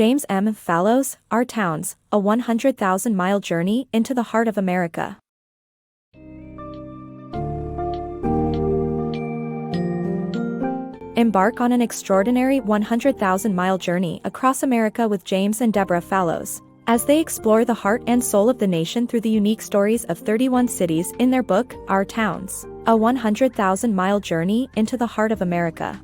James M. Fallows, Our Towns, a 100,000-mile journey into the heart of America. Embark on an extraordinary 100,000-mile journey across America with James and Deborah Fallows, as they explore the heart and soul of the nation through the unique stories of 31 cities in their book, Our Towns, a 100,000-mile journey into the heart of America.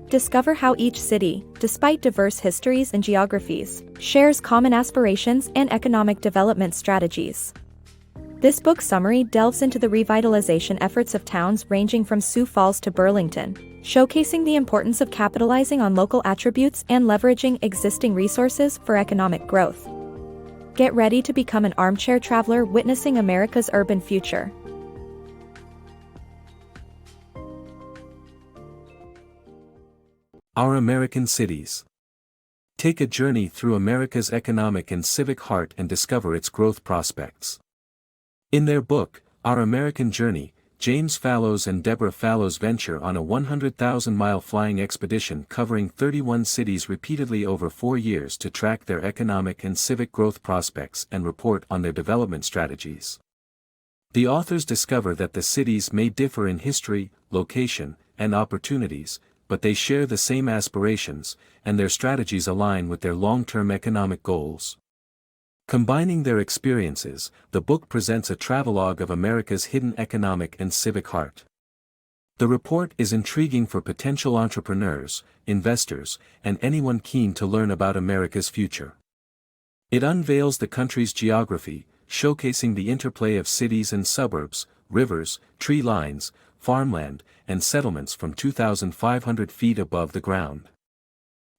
Discover how each city, despite diverse histories and geographies, shares common aspirations and economic development strategies. This book summary delves into the revitalization efforts of towns ranging from Sioux Falls to Burlington, showcasing the importance of capitalizing on local attributes and leveraging existing resources for economic growth. Get ready to become an armchair traveler witnessing America's urban future. Our American Cities. Take a journey through America's economic and civic heart and discover its growth prospects. In their book, Our American Journey, James Fallows and Deborah Fallows venture on a 100,000-mile flying expedition covering 31 cities repeatedly over 4 years to track their economic and civic growth prospects and report on their development strategies. The authors discover that the cities may differ in history, location, and opportunities, but they share the same aspirations, and their strategies align with their long-term economic goals. Combining their experiences, the book presents a travelogue of America's hidden economic and civic heart. The report is intriguing for potential entrepreneurs, investors, and anyone keen to learn about America's future. It unveils the country's geography, showcasing the interplay of cities and suburbs, rivers, tree lines, farmland, and settlements from 2,500 feet above the ground.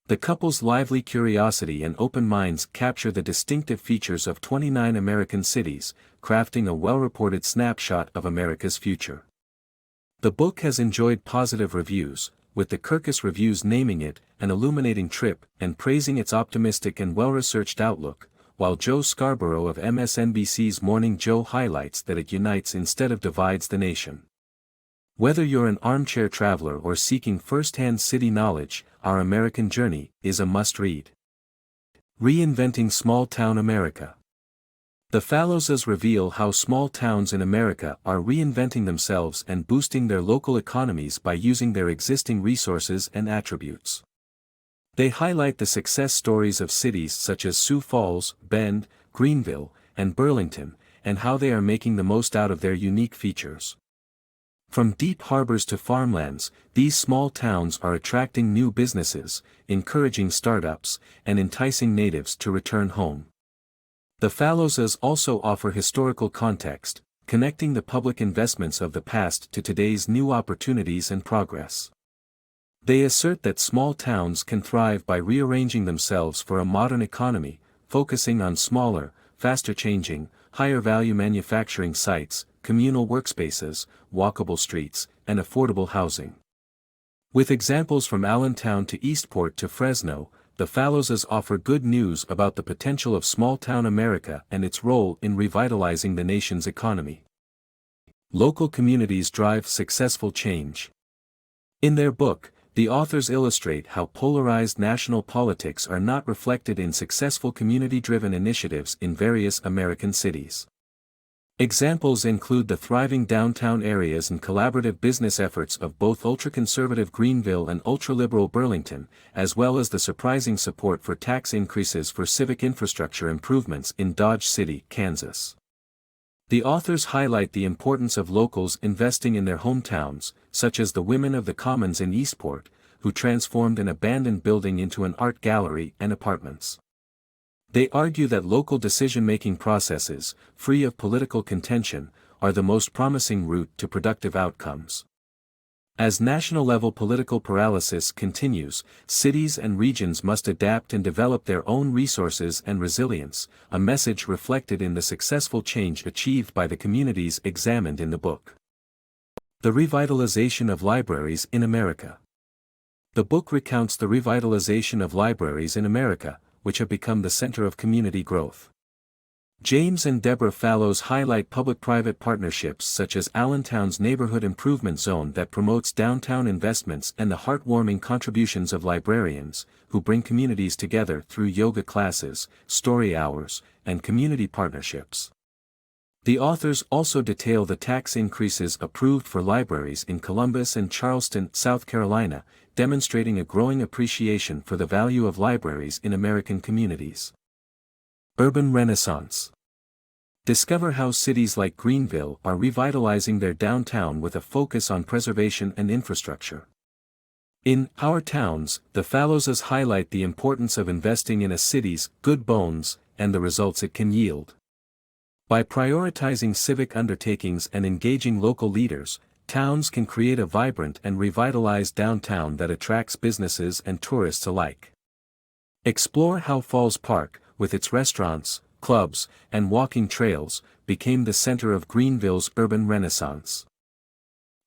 The couple's lively curiosity and open minds capture the distinctive features of 29 American cities, crafting a well-reported snapshot of America's future. The book has enjoyed positive reviews, with the Kirkus Reviews naming it an illuminating trip and praising its optimistic and well-researched outlook, while Joe Scarborough of MSNBC's Morning Joe highlights that it unites instead of divides the nation. Whether you're an armchair traveler or seeking first-hand city knowledge, Our American Journey is a must-read. Reinventing Small-Town America. The Fallowses reveal how small towns in America are reinventing themselves and boosting their local economies by using their existing resources and attributes. They highlight the success stories of cities such as Sioux Falls, Bend, Greenville, and Burlington, and how they are making the most out of their unique features. From deep harbors to farmlands, these small towns are attracting new businesses, encouraging startups, and enticing natives to return home. The Fallowses also offer historical context, connecting the public investments of the past to today's new opportunities and progress. They assert that small towns can thrive by rearranging themselves for a modern economy, focusing on smaller, faster-changing, higher-value manufacturing sites, communal workspaces, walkable streets, and affordable housing. With examples from Allentown to Eastport to Fresno, the Fallowses offer good news about the potential of small-town America and its role in revitalizing the nation's economy. Local communities drive successful change. In their book, the authors illustrate how polarized national politics are not reflected in successful community-driven initiatives in various American cities. Examples include the thriving downtown areas and collaborative business efforts of both ultra-conservative Greenville and ultra-liberal Burlington, as well as the surprising support for tax increases for civic infrastructure improvements in Dodge City, Kansas. The authors highlight the importance of locals investing in their hometowns, such as the Women of the Commons in Eastport, who transformed an abandoned building into an art gallery and apartments. They argue that local decision-making processes, free of political contention, are the most promising route to productive outcomes. As national-level political paralysis continues, cities and regions must adapt and develop their own resources and resilience, a message reflected in the successful change achieved by the communities examined in the book. The Revitalization of Libraries in America. The book recounts the revitalization of libraries in America, which have become the center of community growth. James and Deborah Fallows highlight public-private partnerships such as Allentown's Neighborhood Improvement Zone that promotes downtown investments and the heartwarming contributions of librarians, who bring communities together through yoga classes, story hours, and community partnerships. The authors also detail the tax increases approved for libraries in Columbus and Charleston, South Carolina, demonstrating a growing appreciation for the value of libraries in American communities. Urban Renaissance. Discover how cities like Greenville are revitalizing their downtown with a focus on preservation and infrastructure. In Our Towns, the Fallowses highlight the importance of investing in a city's good bones and the results it can yield. By prioritizing civic undertakings and engaging local leaders, towns can create a vibrant and revitalized downtown that attracts businesses and tourists alike. Explore how Falls Park, with its restaurants, clubs, and walking trails, became the center of Greenville's urban renaissance.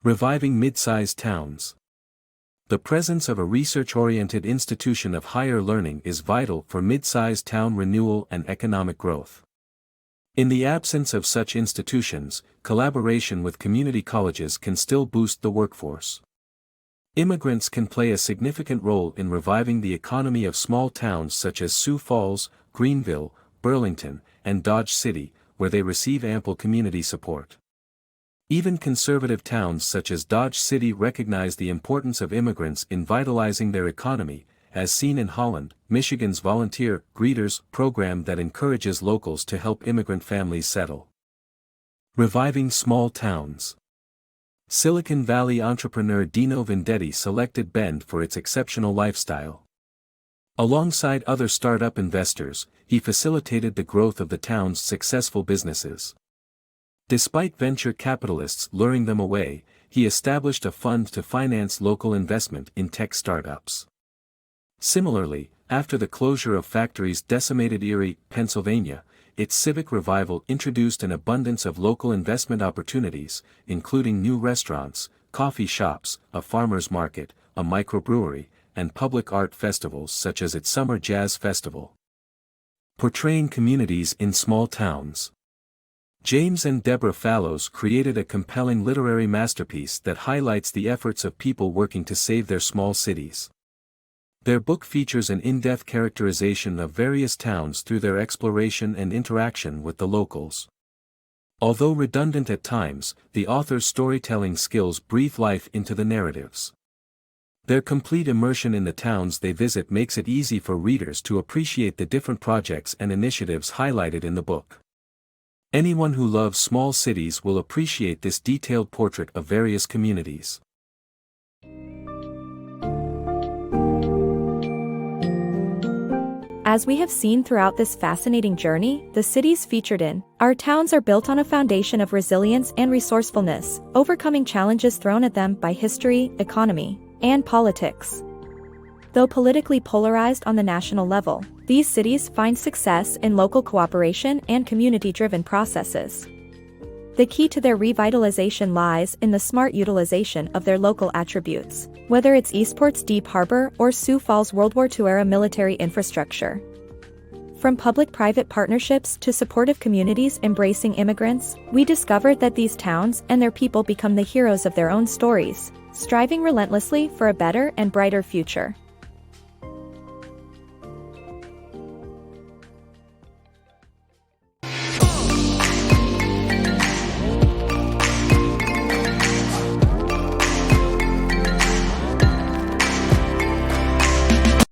Reviving mid-sized towns. The presence of a research-oriented institution of higher learning is vital for mid-sized town renewal and economic growth. In the absence of such institutions, collaboration with community colleges can still boost the workforce. Immigrants can play a significant role in reviving the economy of small towns such as Sioux Falls, Greenville, Burlington, and Dodge City, where they receive ample community support. Even conservative towns such as Dodge City recognize the importance of immigrants in vitalizing their economy, as seen in Holland, Michigan's Volunteer Greeters program that encourages locals to help immigrant families settle. Reviving small towns. Silicon Valley entrepreneur Dino Vendetti selected Bend for its exceptional lifestyle. Alongside other startup investors, he facilitated the growth of the town's successful businesses. Despite venture capitalists luring them away, he established a fund to finance local investment in tech startups. Similarly, after the closure of factories decimated Erie, Pennsylvania, its civic revival introduced an abundance of local investment opportunities, including new restaurants, coffee shops, a farmer's market, a microbrewery, and public art festivals such as its Summer Jazz Festival. Portraying communities in small towns. James and Deborah Fallows created a compelling literary masterpiece that highlights the efforts of people working to save their small cities. Their book features an in-depth characterization of various towns through their exploration and interaction with the locals. Although redundant at times, the author's storytelling skills breathe life into the narratives. Their complete immersion in the towns they visit makes it easy for readers to appreciate the different projects and initiatives highlighted in the book. Anyone who loves small cities will appreciate this detailed portrait of various communities. As we have seen throughout this fascinating journey, the cities featured in Our Towns are built on a foundation of resilience and resourcefulness, overcoming challenges thrown at them by history, economy, and politics. Though politically polarized on the national level, these cities find success in local cooperation and community-driven processes. The key to their revitalization lies in the smart utilization of their local attributes, whether it's Eastport's deep harbor or Sioux Falls World War II-era military infrastructure. From public-private partnerships to supportive communities embracing immigrants, we discovered that these towns and their people become the heroes of their own stories, striving relentlessly for a better and brighter future.